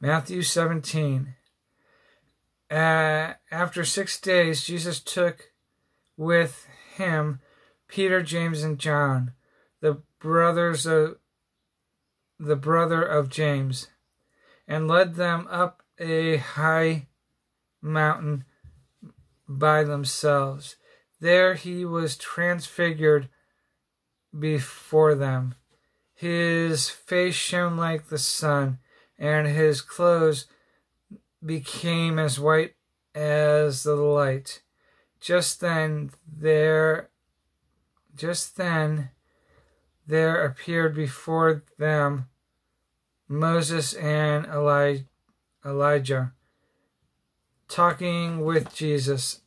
Matthew 17. After 6 days, Jesus took with him Peter, James, and John, the brother of James, and led them up a high mountain by themselves. There he was transfigured before them. His face shone like the sun, and his clothes became as white as the light. Just then there appeared before them Moses and Elijah, talking with Jesus.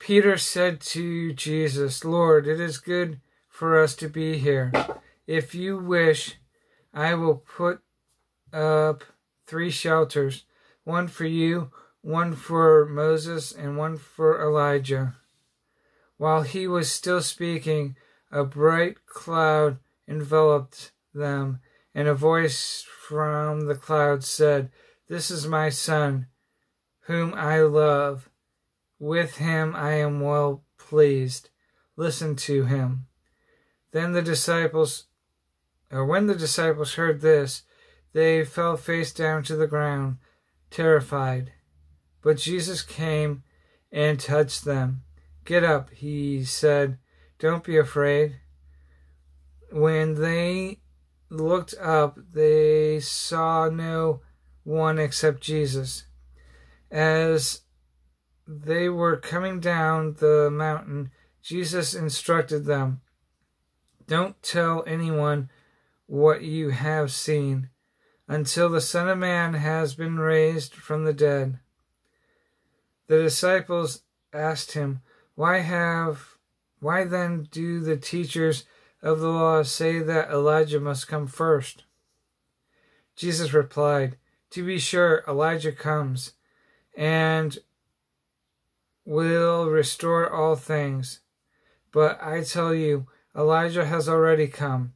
Peter said to Jesus, "Lord, it is good for us to be here. If you wish, I will put up 3 shelters, one for you, one for Moses, and one for Elijah." While he was still speaking, a bright cloud enveloped them, and a voice from the cloud said, "This is my son, whom I love. With him I am well pleased. Listen to him." When the disciples heard this, they fell face down to the ground, terrified. But Jesus came and touched them. "Get up," he said. "Don't be afraid." When they looked up, they saw no one except Jesus. As they were coming down the mountain, Jesus instructed them, "Don't tell anyone what you have seen until the Son of Man has been raised from the dead." The disciples asked him, Why then do the teachers of the law say that Elijah must come first?" Jesus replied, "To be sure, Elijah comes and will restore all things. But I tell you, Elijah has already come,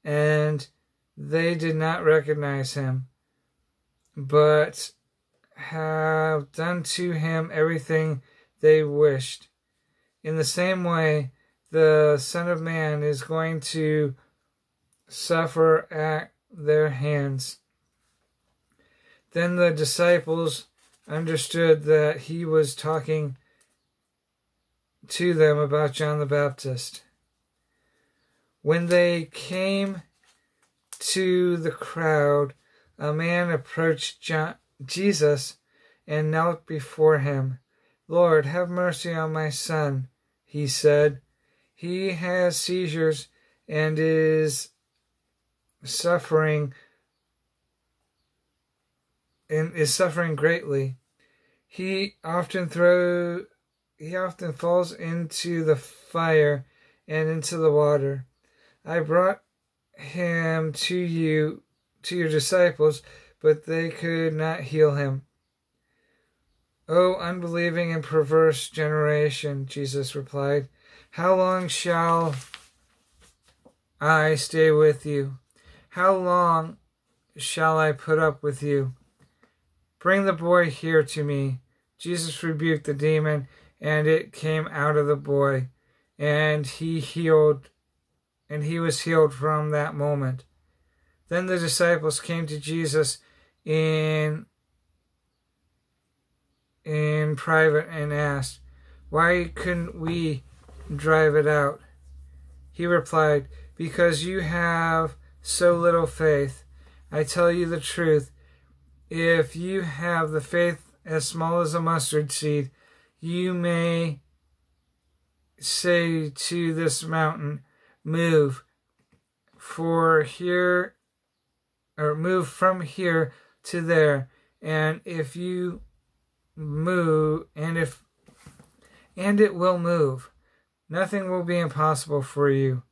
and they did not recognize him, but have done to him everything they wished. In the same way, the Son of Man is going to suffer at their hands." Then the disciples understood that he was talking to them about John the Baptist. When they came to the crowd, a man approached Jesus and knelt before him. "Lord, have mercy on my son," he said. "He has seizures and is suffering greatly. He often falls into the fire and into the water. I brought him to your disciples, but they could not heal him." "O unbelieving and perverse generation," Jesus replied, "how long shall I stay with you? How long shall I put up with you? Bring the boy here to me." Jesus rebuked the demon, and it came out of the boy, and he was healed from that moment. Then the disciples came to Jesus in private and asked, "Why couldn't we drive it out?" He replied, "Because you have so little faith. I tell you the truth, if you have the faith as small as a mustard seed, you may say to this mountain, 'Move from here to there,' and if you move, and it will move. Nothing will be impossible for you."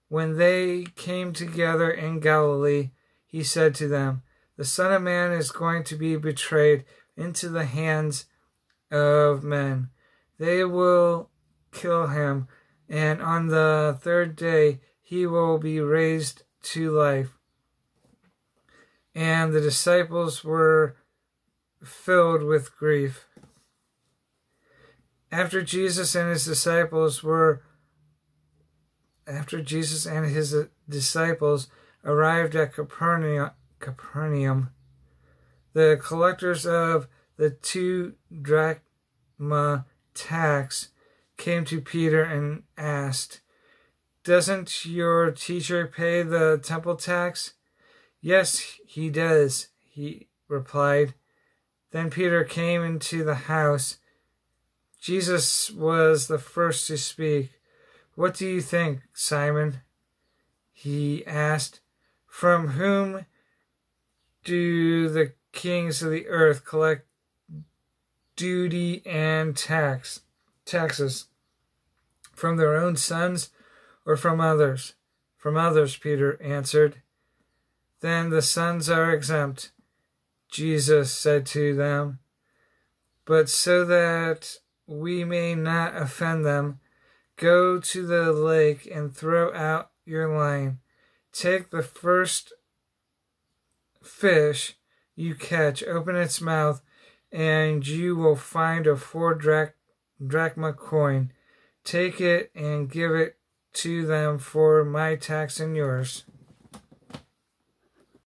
When they came together in Galilee, he said to them, "The Son of Man is going to be betrayed into the hands of men. They will kill him, and on the 3rd day he will be raised to life." and the disciples were filled with grief. After Jesus and his disciples arrived at Capernaum, the collectors of the 2 drachma tax came to Peter and asked, "Doesn't your teacher pay the temple tax?" "Yes, he does," he replied. Then Peter came into the house. Jesus was the first to speak. "What do you think, Simon?" he asked. "From whom do the kings of the earth collect duty and taxes? From their own sons or from others?" "From others," Peter answered. "Then the sons are exempt," Jesus said to them. "But so that we may not offend them, go to the lake and throw out your line. Take the first fish you catch, open its mouth, and you will find a 4 drachma coin. Take it and give it to them for my tax and yours."